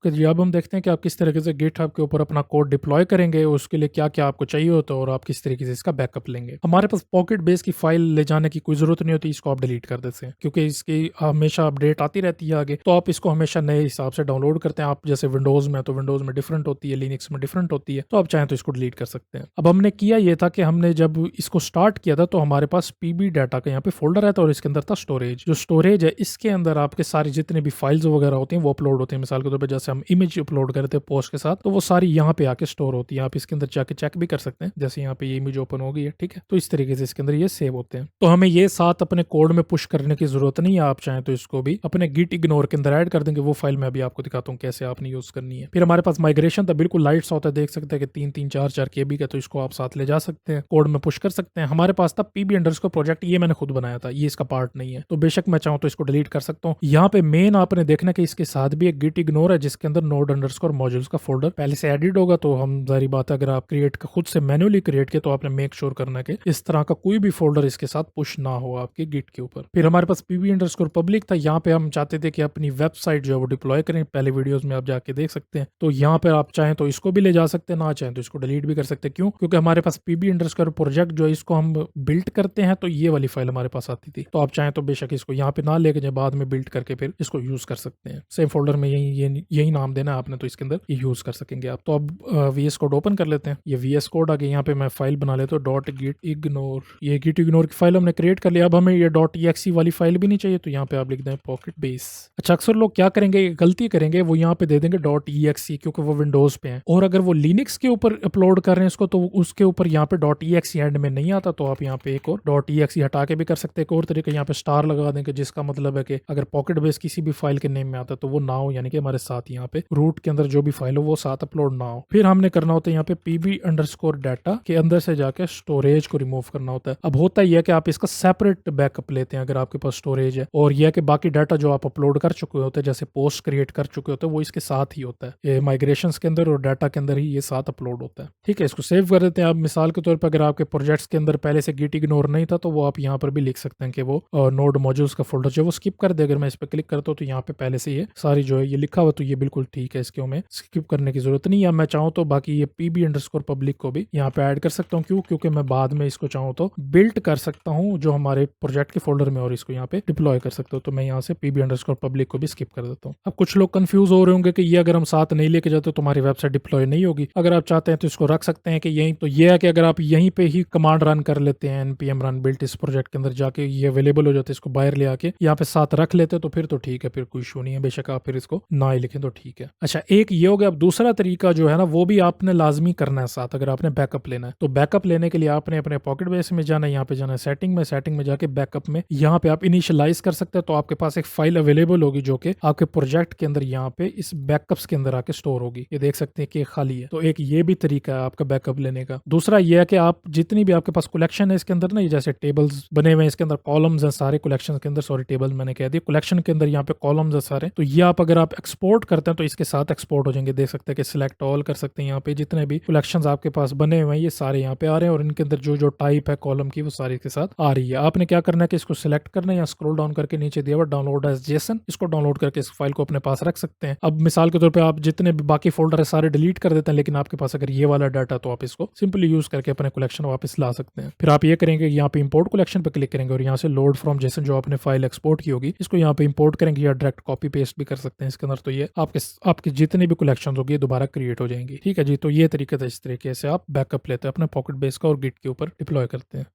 कि जी अब हम देखते हैं कि आप किस तरीके से गिटहब के ऊपर अपना कोड डिप्लॉय करेंगे, उसके लिए क्या-क्या आपको चाहिए होता है और आप किस तरीके से इसका बैकअप लेंगे। हमारे पास पॉकेट बेस की फाइल ले जाने की कोई ज़रूरत नहीं होती, इसको आप डिलीट कर देते हैं क्योंकि इसकी हमेशा अपडेट आती रहती है आगे, तो आप इसको हमेशा नए हिसाब से डाउनलोड करते हैं। आप जैसे विंडोज़ में तो विंडोज़ में डिफरेंट होती है, लिनक्स में डिफरेंट होती है, तो आप चाहें तो इसको डिलीट कर सकते हैं। अब हमने किया ये था कि हमने जब इसको स्टार्ट किया था तो हमारे पास पीबी डाटा का यहाँ पे फ़ोल्डर है था और इसके अंदर था स्टोरेज। जो स्टोरेज है इसके अंदर आपके सारे जितने भी फाइल्स वगैरह होती हैं वो अपलोड होते हैं। मिसाल के तौर पे जैसे हम इमेज अपलोड कर रहे थे पोस्ट के साथ, तो वो सारी यहाँ पे आके स्टोर होती है। आप इसके अंदर जाके चेक भी कर सकते हैं, जैसे यहाँ पे ये इमेज ओपन हो गई है, ठीक है। तो इस तरीके से इसके अंदर ये सेव होते हैं। तो हमें ये साथ अपने कोड में पुश करने की जरूरत नहीं है। आप चाहें तो इसको भी अपने गिट इग्नोर के अंदर ऐड कर देंगे। वो फाइल मैं अभी आपको दिखाता हूँ कैसे आपने यूज करनी है। फिर हमारे पास माइग्रेशन था, बिल्कुल लाइट सा होता है, देख सकते हैं कि 3-3 4-4 KB का, तो इसको आप साथ ले जा सकते हैं, कोड में पुश कर सकते हैं। हमारे पास था पीबी अंडरस्कोर प्रोजेक्ट, ये मैंने खुद बनाया था, ये इसका पार्ट नहीं है, तो बेशक मैं चाहूँ तो इसको डिलीट कर सकता हूँ। यहाँ पे मेन आपने देखना कि इसके साथ भी एक गिट इग्नोर है जिसके अंदर नोड अंडरस्कोर मॉड्यूल्स का फोल्डर पहले से एडिट होगा। तो हम जारी बात है अगर आप क्रिएट खुद से मैन्युअली क्रिएट किया तो आपने मेक श्योर करना है कि इस तरह का कोई भी फोल्डर इसके साथ पुश ना हो आपके गिट के ऊपर। फिर हमारे पास पीबी अंडरस्कोर पब्लिक था, यहाँ पे हम चाहते थे कि अपनी वेबसाइट जो है वो डिप्लॉय करें। पहले वीडियोस में आप जाके देख सकते हैं। तो यहाँ पे आप चाहें तो इसको भी ले जा सकते हैं, ना चाहें तो इसको डिलीट भी कर सकते हैं। क्यों? क्योंकि हमारे पास पीबी अंडरस्कोर प्रोजेक्ट जो है इसको हम बिल्ड करते हैं तो ये वाली फाइल हमारे पास आती थी। तो आप चाहें तो बेशक इसको यहाँ पे ना लेके जाए, बाद में बिल्ड करके फिर इसको यूज कर सकते हैं। सेम फोल्डर में यही नाम देना है आपने, तो इसके अंदर ये यूज कर सकेंगे आप। तो अब VS कोड ओपन कर लेते हैं। ये VS कोड आगे यहाँ पे मैं फाइल बना लेता हूँ डॉट गिट इग्नोर। ये गिट इग्नोर की फाइल हमने क्रिएट कर लिया। अब हमें ये डॉट .exe वाली फाइल भी नहीं चाहिए, तो यहाँ पे आप लिख दें पॉकेट बेस। अच्छा, अक्सर लोग क्या करेंगे, गलती करेंगे, वो यहाँ पे दे देंगे डॉट .exe क्योंकि वो विंडोज पे है, और अगर वो लिनक्स के ऊपर अपलोड कर रहे हैं इसको तो उसके ऊपर यहाँ पे डॉट .exe एंड में नहीं आता। तो आप यहाँ पे एक और डॉट .exe हटा के भी कर सकते हैं। एक और तरीका यहाँ पे स्टार लगा देंगे, जिसका मतलब है कि अगर पॉकेट बेस किसी भी फाइल के नेम में आता है तो वो ना हो, यानी कि हमारे साथ यहाँ पे रूट के अंदर जो भी फाइल हो वो साथ अपलोड ना हो। फिर हमने करना होता है यहाँ पे पीबी अंडरस्कोर डाटा के अंदर से जाके स्टोरेज को रिमूव करना होता है। अब होता यह है कि आप इसका सेपरेट बैकअप लेते हैं अगर आपके पास स्टोरेज है, और यह कि बाकी डाटा जो आप अपलोड कर चुके होते हैं, जैसे पोस्ट क्रिएट कर चुके होते हैं, वो इसके साथ ही होता है। ये माइग्रेशन के अंदर और डाटा के अंदर ही ये साथ अपलोड होता है। ठीक है, इसको सेव कर देते हैं। अब मिसाल के तौर पर अगर आपके प्रोजेक्ट्स के अंदर पहले से गिट इग्नोर नहीं था तो वो आप यहाँ पर भी लिख सकते हैं कि वो नोड मॉड्यूल्स का फोल्डर जो वो स्किप कर दे। अगर मैं इस पर क्लिक करता हूँ तो यहाँ पे पहले से ये सारी जो है ये लिखा हुआ, तो ये बिल्कुल ठीक है, इसके में स्किप करने की जरूरत नहीं है। मैं चाहूँ तो बाकी ये पीबी अंडरस्कोर पब्लिक को भी यहाँ पे ऐड कर सकता हूँ। क्यों? क्योंकि मैं बाद में इसको चाहूँ तो बिल्ड कर सकता हूँ जो हमारे प्रोजेक्ट के फोल्डर में, और इसको यहाँ पे डिप्लॉय कर सकता हूँ। तो मैं यहाँ से पीबी अंडरस्कोर पब्लिक को भी स्किप कर देता हूँ। अब कुछ लोग कंफ्यूज हो रहे होंगे कि ये अगर हम साथ नहीं लेके जाते तो हमारी वेबसाइट डिप्लॉय नहीं होगी। अगर आप चाहते हैं तो इसको रख सकते हैं कि यहीं, तो ये है कि अगर आप यहीं पे ही कमांड रन कर लेते हैं npm run build इस प्रोजेक्ट के अंदर जाके, ये अवेलेबल हो जाते हैं, इसको बाहर ले आके यहाँ पे साथ रख लेते तो फिर तो ठीक है, फिर कोई इशू नहीं है। बेशक आप फिर इसको ना ही लिखें तो ठीक है। अच्छा, एक ये हो गया। अब दूसरा तरीका जो है ना वो भी आपने लाजमी करना है साथ, अगर आपने बैकअप लेना है। तो बैकअप लेने के लिए आपने अपने पॉकेट बेस में जाना है, यहाँ पे जाना है सेटिंग में जाके बैकअप में यहाँ पे आप इनिशियलाइज कर सकते हैं। तो आपके पास एक फाइल अवेलेबल होगी जो कि आपके प्रोजेक्ट के अंदर यहाँ पे इस बैकअप्स के अंदर आके स्टोर होगी। ये देख सकते हैं कि खाली है। तो एक ये भी तरीका है आपका बैकअप लेने का। दूसरा ये है कि आप जितनी भी आपके पास कलेक्शन है इसके अंदर ना, जैसे टेबल्स बने हुए हैं इसके अंदर, कॉलम्स हैं सारे कलेक्शन के अंदर, सॉरी टेबल मैंने कह दिया, कलेक्शन के अंदर यहाँ पे कॉलम्स है सारे। तो ये आप अगर आप एक्सपोर्ट करते हैं तो इसके साथ एक्सपोर्ट हो जाएंगे। देख सकते हैं कि सिलेक्ट ऑल कर सकते हैं। यहाँ पे जितने भी कलेक्शंस आपके पास बने हुए हैं ये सारे यहाँ पे आ रहे हैं, और इनके अंदर जो जो टाइप है कॉलम की वो सारी के साथ आ रही है। आपने क्या करना है कि इसको सिलेक्ट करना है, या स्क्रॉल डाउन करके नीचे दिया हुआ डाउनलोड एज जेसन, इसको डाउनलोड करके इस फाइल को अपने पास रख सकते हैं। अब मिसाल के तौर पर आप जितने भी बाकी फोल्डर है सारे डिलीट कर देते हैं, लेकिन आपके पास अगर ये वाला डाटा, तो आप इसको सिंपली यूज करके अपने कलेक्शन वापस ला सकते हैं। फिर आप ये करेंगे, यहाँ पे इंपोर्ट कलेक्शन पे क्लिक करेंगे और यहाँ से लोड फ्रॉम जेसन जो आपने फाइल एक्सपोर्ट की होगी इसको यहाँ पे इंपोर्ट करेंगे, या डायरेक्ट कॉपी पेस्ट भी कर सकते हैं इसके अंदर। तो ये आपके जितने भी कलेक्शन होगी दोबारा क्रिएट हो जाएंगी। ठीक है जी, तो ये तरीका था, इस तरीके से आप बैकअप लेते हैं अपने पॉकेट बेस का और गिट के ऊपर डिप्लॉय करते हैं।